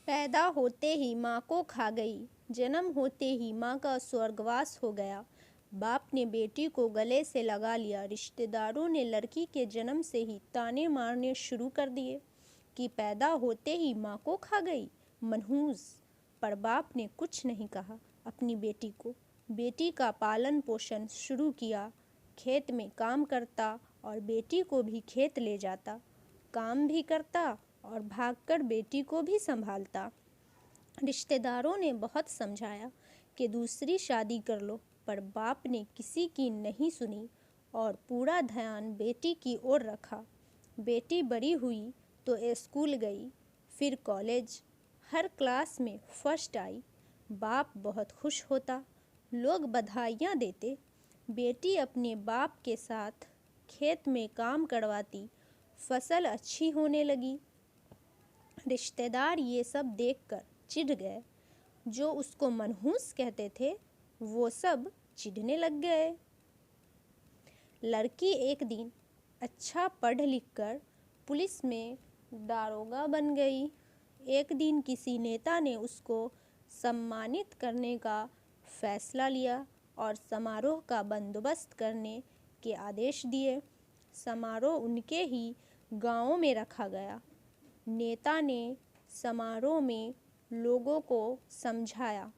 पैदा होते ही माँ को खा गई, जन्म होते ही माँ का स्वर्गवास हो गया। बाप ने बेटी को गले से लगा लिया। रिश्तेदारों ने लड़की के जन्म से ही ताने मारने शुरू कर दिए कि पैदा होते ही माँ को खा गई, मनहूस। पर बाप ने कुछ नहीं कहा अपनी बेटी को। बेटी का पालन पोषण शुरू किया, खेत में काम करता और बेटी को भी खेत ले जाता, काम भी करता और भागकर बेटी को भी संभालता। रिश्तेदारों ने बहुत समझाया कि दूसरी शादी कर लो, पर बाप ने किसी की नहीं सुनी और पूरा ध्यान बेटी की ओर रखा। बेटी बड़ी हुई तो स्कूल गई, फिर कॉलेज, हर क्लास में फर्स्ट आई। बाप बहुत खुश होता, लोग बधाइयाँ देते। बेटी अपने बाप के साथ खेत में काम करवाती, फसल अच्छी होने लगी। रिश्तेदार ये सब देखकर चिढ़ गए। जो उसको मनहूस कहते थे वो सब चिढ़ने लग गए। लड़की एक दिन अच्छा पढ़ लिख कर पुलिस में दारोगा बन गई। एक दिन किसी नेता ने उसको सम्मानित करने का फैसला लिया और समारोह का बंदोबस्त करने के आदेश दिए। समारोह उनके ही गांव में रखा गया। नेता ने समारोह में लोगों को समझाया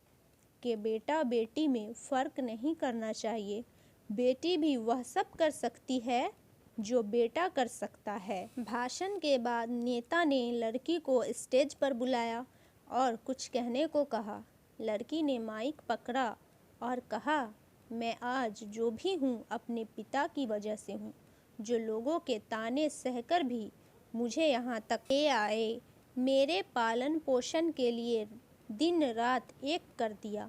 कि बेटा बेटी में फ़र्क नहीं करना चाहिए। बेटी भी वह सब कर सकती है जो बेटा कर सकता है। भाषण के बाद नेता ने लड़की को स्टेज पर बुलाया और कुछ कहने को कहा। लड़की ने माइक पकड़ा और कहा, मैं आज जो भी हूँ अपने पिता की वजह से हूँ, जो लोगों के ताने सहकर भी मुझे यहाँ तक ले आए, मेरे पालन पोषण के लिए दिन रात एक कर दिया।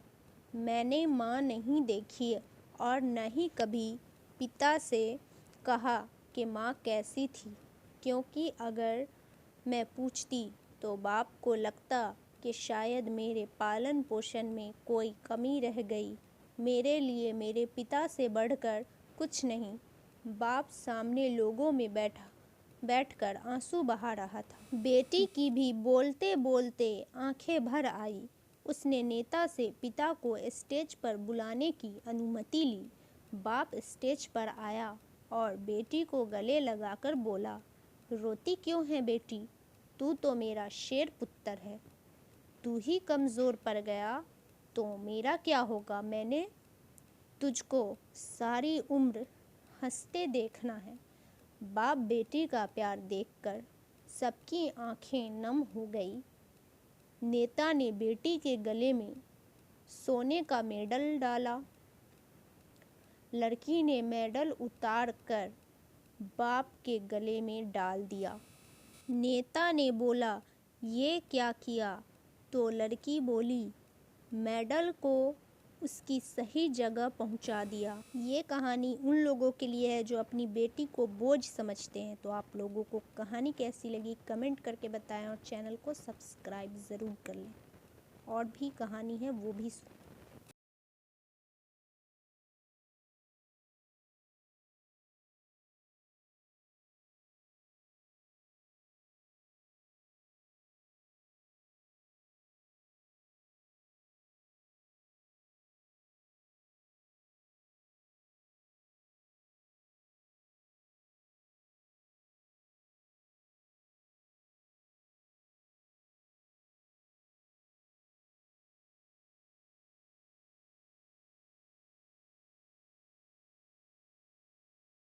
मैंने माँ नहीं देखी और न ही कभी पिता से कहा कि माँ कैसी थी, क्योंकि अगर मैं पूछती तो बाप को लगता कि शायद मेरे पालन पोषण में कोई कमी रह गई। मेरे लिए मेरे पिता से बढ़कर कुछ नहीं। बाप सामने लोगों में बैठकर आंसू बहा रहा था। बेटी की भी बोलते बोलते आंखें भर आई। उसने नेता से पिता को स्टेज पर बुलाने की अनुमति ली। बाप स्टेज पर आया और बेटी को गले लगाकर बोला, रोती क्यों है बेटी? तू तो मेरा शेर पुत्र है। तू ही कमज़ोर पड़ गया तो मेरा क्या होगा? मैंने तुझको सारी उम्र हंसते देखना है। बाप बेटी का प्यार देखकर सबकी आंखें नम हो गई। नेता ने बेटी के गले में सोने का मेडल डाला। लड़की ने मेडल उतार कर बाप के गले में डाल दिया। नेता ने बोला, ये क्या किया? तो लड़की बोली, मेडल को उसकी सही जगह पहुंचा दिया। ये कहानी उन लोगों के लिए है जो अपनी बेटी को बोझ समझते हैं। तो आप लोगों को कहानी कैसी लगी कमेंट करके बताएं और चैनल को सब्सक्राइब ज़रूर कर लें। और भी कहानी है वो भी